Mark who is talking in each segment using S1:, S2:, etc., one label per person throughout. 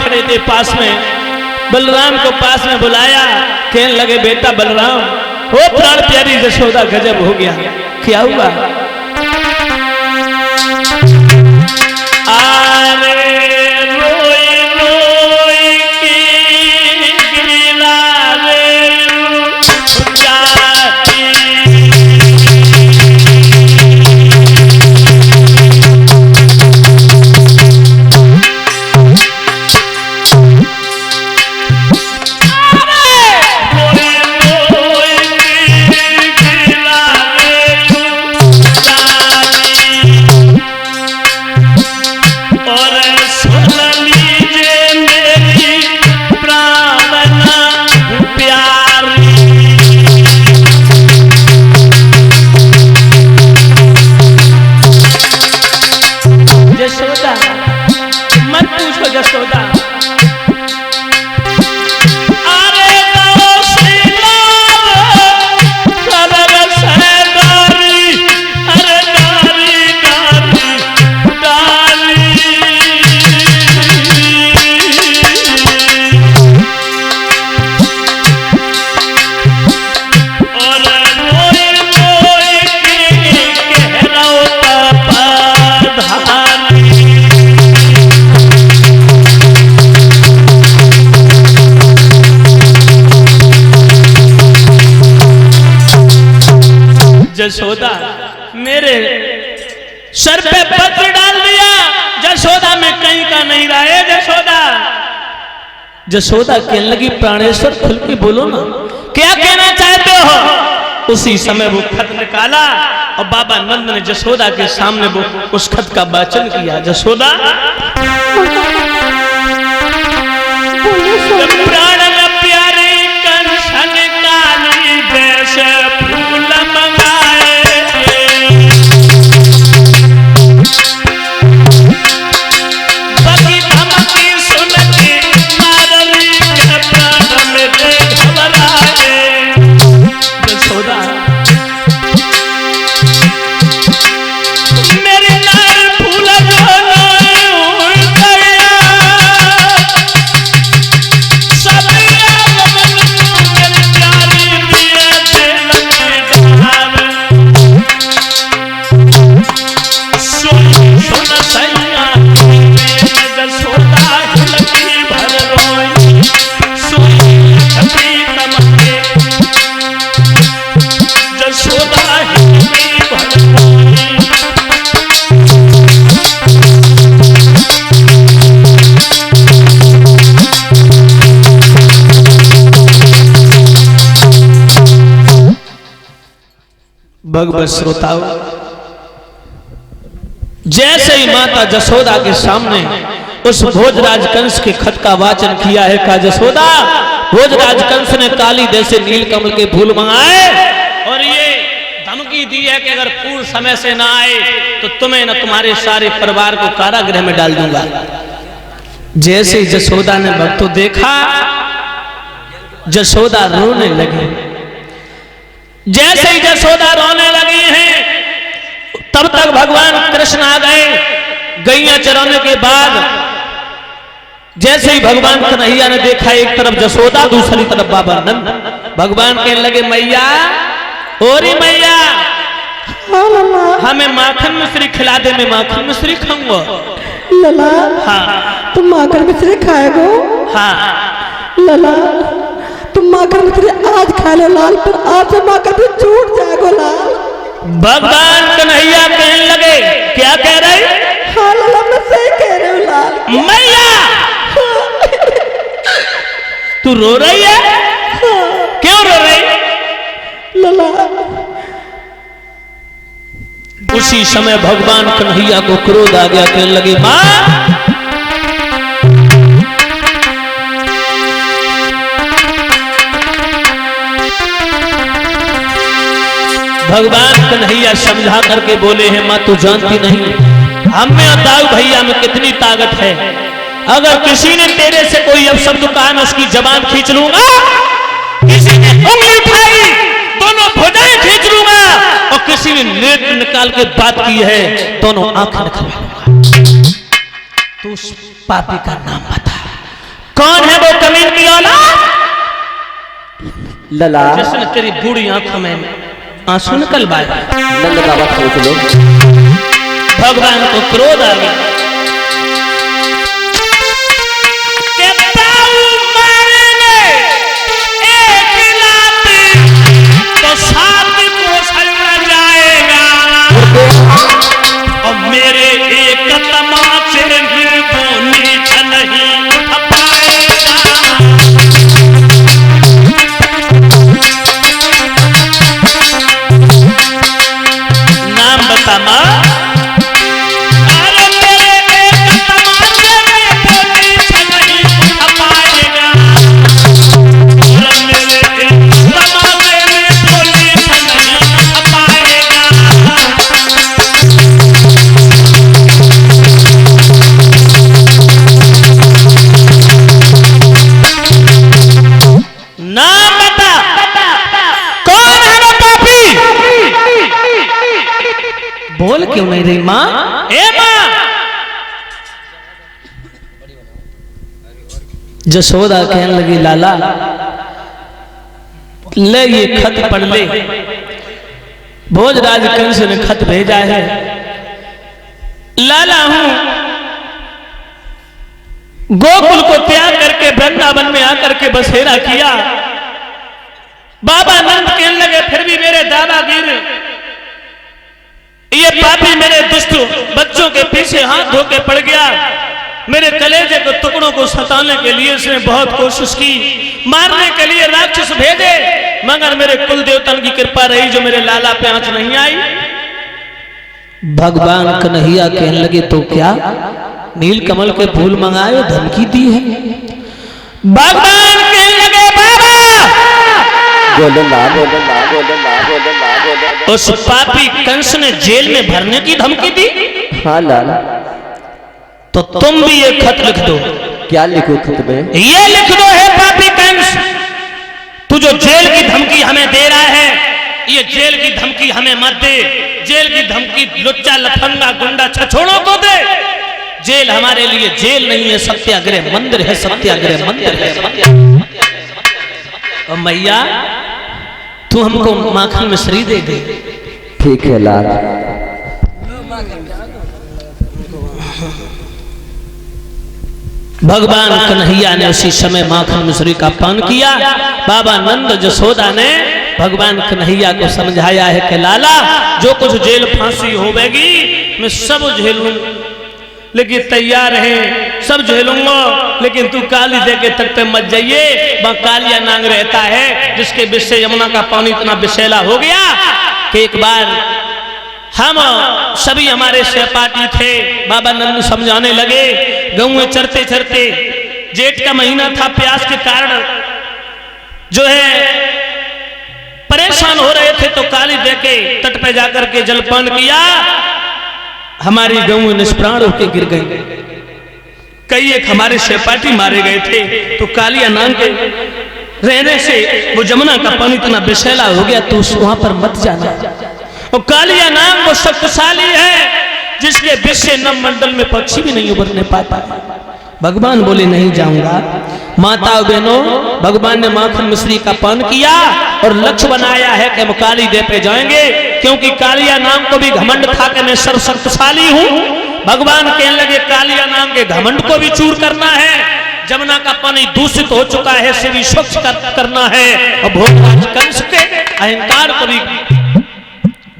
S1: खड़े थे पास में, बलराम को पास में बुलाया, कहने लगे बेटा बलराम, हो प्राण प्यारी यशोदा गजब हो गया, क्या हुआ? यशोदा मेरे सर पे पत्र डाल दिया, यशोदा में कहीं का नहीं रहा है यशोदा। यशोदा कहने लगी प्राणेश्वर खुल के बोलो ना, क्या कहना चाहते हो? उसी समय वो खत निकाला और बाबा नंद ने यशोदा के सामने वो उस खत का वाचन किया। यशोदा प्राण प्यारे कंसन काली देश फूल भगवत श्रोताओं, जैसे ही माता यशोदा के सामने उस भोजराज कंस के खत का वाचन किया है, कहा यशोदा भोजराज कंस ने काली जैसे नीलकमल के फूल मंगाए और ये धमकी दी है कि अगर पूर्ण समय से ना आए तो तुम्हें न तुम्हारे सारे परिवार को कारागृह में डाल दूंगा। जैसे यशोदा ने भक्तों देखा, यशोदा रोने लगी। जैसे ही यशोदा रोने लगी हैं, तब तक भगवान कृष्ण आ गए। गैया चराने के बाद जैसे ही भगवान कन्हैया ने देखा, एक तरफ यशोदा दूसरी तरफ बाबा नंद, भगवान कहने लगे मैया, ओरी मैया हमें माखन मिश्री खिला दे, मैं माखन मिश्री खाऊंगा।
S2: लला
S1: हाँ
S2: तुम माखन मिश्री खाएगो?
S1: हाँ
S2: लला तुम माखन मिश्री आज खा लो लाल, पर आज से माखन भी छूट जाएगो लाल।
S1: भगवान कन्हैया कहने लगे, क्या कह रहे?
S2: हाँ लला मैं सही कह रही हूँ लाल।
S1: मैया तू रो रही है?
S2: हाँ।
S1: क्यों रो रही?
S2: लला
S1: उसी समय भगवान कन्हैया को क्रोध आ गया, कहने लगे मां भगवान कन्हैया समझा करके बोले हैं मां तू जानती नहीं हम में और दाऊ भैया में कितनी ताकत है। अगर किसी ने तेरे से कोई अपशब्द कहा मैं उसकी जबान खींच लूंगा, किसी ने उंगली उठाई दोनों भुजाएं खींच लूंगा, और किसी ने नेत्र निकाल के बात की है दोनों आंखें निकाल लूंगा। तो उस पापी का नाम बता। कौन है वो कमीन की औलाद
S3: लला
S1: जिसने तेरी बूढ़ी आंखों में आंसू निकल पाए?
S3: नंद बाबा सोच लो।
S1: भगवान को क्रोध आ गया कि ताऊ मारेंगे एक लाठी तो साथ को सड़ जाएगा और मेरे एक तमाचे में वो नीच नहीं उठ पाएगा। नाम बता माँ। अरे मेरे एक तमाचे में वो नीच नहीं उठ पाएगा और मेरे एक तमाचे में वो नीच नहीं उठ पाएगा। नाम बता कौन है वो पापी? बोल क्यों नहीं रही माँ? ए माँ। जसोदा कहने लगी लाला ले ये खत पढ़ ले। भोजराज कंस ने खत भेजा है। लाला हूं गोकुल को त्याग करके वृंदावन में आकर के बसेरा किया। बाबा नंद कहने लगे फिर भी मेरे दादागिर ये पापी मेरे दुष्ट बच्चों के पीछे हाथ धो के पड़ गया। मेरे कलेजे के टुकड़ों को सताने के लिए इसने बहुत कोशिश की, मारने के लिए राक्षस भेजे, मगर मेरे कुल देवतन की कृपा रही जो मेरे लाला पे आंच नहीं आई। भगवान कन्हैया कहने लगे तो क्या नील कमल के फूल मंगाए धमकी दी है? भगवान कहने लगे बाबा उस पापी कंस ने जेल में भरने की धमकी दी।
S3: हाँ लाला
S1: तो तुम भी ये खत लिख दो।
S3: क्या लिखो खत में?
S1: ये लिख दो है पापी कंस तू जो जेल की धमकी हमें दे रहा है ये जेल की धमकी हमें मत दे। जेल की धमकी लुच्चा लफंगा गुंडा छछोड़ों को दे। जेल हमारे लिए जेल नहीं है सत्याग्रह मंदिर है। सत्याग्रह मंदिर है। और मैया तू हमको माखन मिश्री दे दे।
S3: ठीक है लाल।
S1: भगवान कन्हैया ने उसी समय माखन मिश्री का पान किया। बाबा नंद जसोदा ने भगवान कन्हैया को समझाया है कि लाला जो कुछ जेल फांसी होवेगी मैं सब झेलूं लेकिन तैयार है सब झेलूंगा लेकिन तू काली दे के तट पे मत जाइए। वहां कालिया नांग रहता है जिसके विष से यमुना का पानी इतना विषैला हो गया कि एक बार हम सभी हमारे सहपाठी थे। बाबा नंद समझाने लगे गांव में चरते चरते जेठ का महीना था प्यास के कारण जो है परेशान हो रहे थे तो काली दे के तट पे जाकर के जलपान किया। हमारी गऊ निष्प्राण होकर गिर गई। कई एक हमारे सहपाठी मारे गए थे तो कालिया नांग के रहने से वो जमुना का पानी इतना विषैला हो गया तो वहां पर मत जाना। और कालिया नांग वो शक्तिशाली है जिसके विष से नव मंडल में पक्षी भी नहीं उभरने पाता। भगवान बोले नहीं जाऊंगा। माता बहनों भगवान ने माखन मिश्री का पान किया और लक्ष्य बनाया है कि हम काली दे पे जाएंगे क्योंकि कालिया नाम को भी घमंड था कि मैं सर्वशक्तिशाली हूं। भगवान कहने लगे कालिया नाम के घमंड को भी चूर करना है। जमुना का पानी दूषित हो चुका है इसे भी स्वच्छ करना है और भोजराज कंस के अहंकार को भी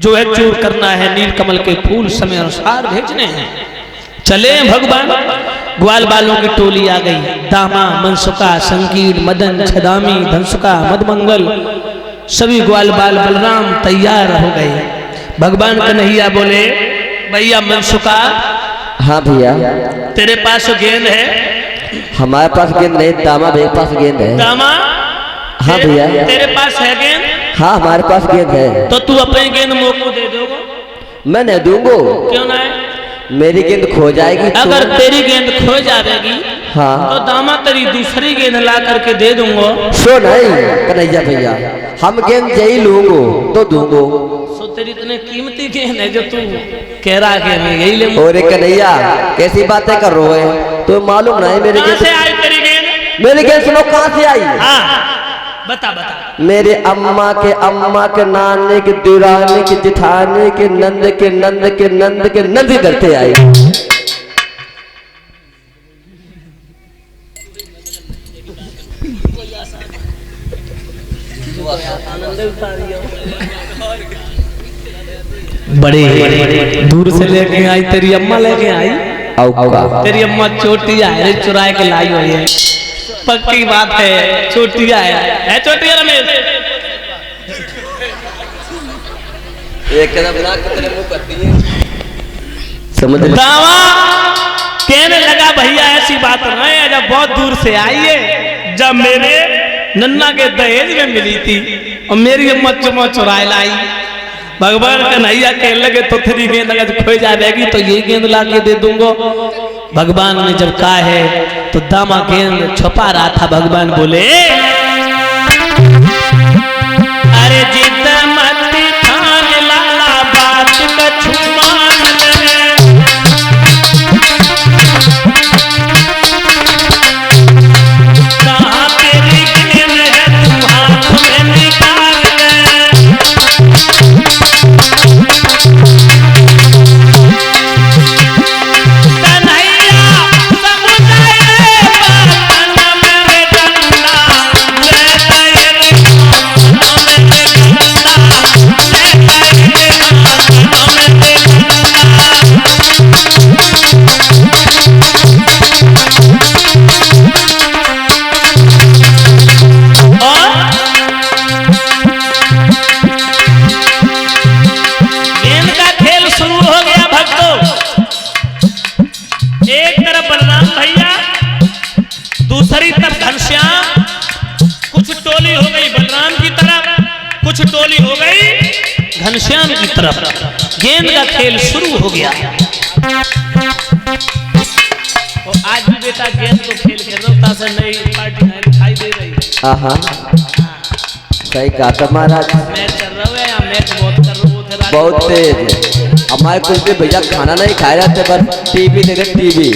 S1: जो है चूर करना है। नील कमल के फूल समय अनुसार भेजने हैं। चले भगवान। ग्वाल बालों की टोली आ गई। दामा मनसुका संकीर्ण मदन छदामी धनसुका मदमंगल सभी ग्वाल बाल बलराम तैयार हो गए। भगवान कन्हैया बोले भैया मनसुका।
S3: हाँ भैया।
S1: तेरे पास गेंद है?
S3: हमारे पास गेंद नहीं दामा भैया के पास गेंद है।
S1: दामा
S3: हाँ भैया।
S1: तेरे पास है गेंद?
S3: हाँ हमारे पास गेंद है।
S1: तो तू अपनी गेंद मोको दे दोगे?
S3: मैं नहीं दूंगा।
S1: क्यों नहीं?
S3: मेरी गेंद खो जाएगी तो?
S1: अगर तेरी गेंद खो जाएगी
S3: हाँ
S1: तो दामा तेरी दूसरी गेंद ला करके दे दूंगा।
S3: सो नहीं कन्हैया भैया हम गेंद यही लूंगो तो दूंगो।
S1: सो तेरी इतने कीमती गेंद है जो तू कह रहा है मैं यही ले।
S3: और कन्हैया कैसी बातें कर रहे हो? तो मालूम नहीं मेरी
S1: गेंद से आई तेरी गेंद?
S3: मेरी गेंद सुनो कहाँ से आई?
S1: हाँ बता बता।
S3: मेरे अम्मा के नाने के दुराने के जिठाने के नंद के नंद के नंद के नंद घर से आई।
S1: बड़े दूर से लेके आई, तेरी अम्मा लेके आई। तेरी अम्मा चोटिया है, चुराए के लाई हुई है, पक्की बात है, चोटिया है चोटिया रमेश।
S3: एक कदम ना तेरे मुंह करती है, समझ ले।
S1: दावा कहने लगा भैया ऐसी बात नहीं है, जब बहुत दूर से आई है, जब मेरे नन्ना के दहेज में मिली थी और मेरी अम्मा चुमा चुराए लाई। भगवान कन्हैया कहने लगे तो तेरी गेंद अगर खो जाएगी तो ये गेंद ला के दे दूंगा। भगवान ने जब कहा है तो दामा गेंद छुपा रहा था। भगवान बोले अरे जिद मत ठान लाला बात कछु मान ले, कहाँ तेरी गेंद है तुम हाथ में निकाल ले। दूसरी तरफ घनश्याम, कुछ टोली हो गई बलराम की तरफ, कुछ टोली हो गई घनश्याम की तरफ। गेंद का खेल शुरू हो गया। और आज भी बेटा गेंद को खेल खेलता से नई पार्टी दिखाई दे रही है।
S3: हाँ सही कहा था महाराज।
S1: मैच चल रहा है या मैच बहुत कर रहे हो?
S3: बहुत तेज। हमारे कुछ भी भैया खाना नहीं खाए जाते, बस टीवी देखे टीवी।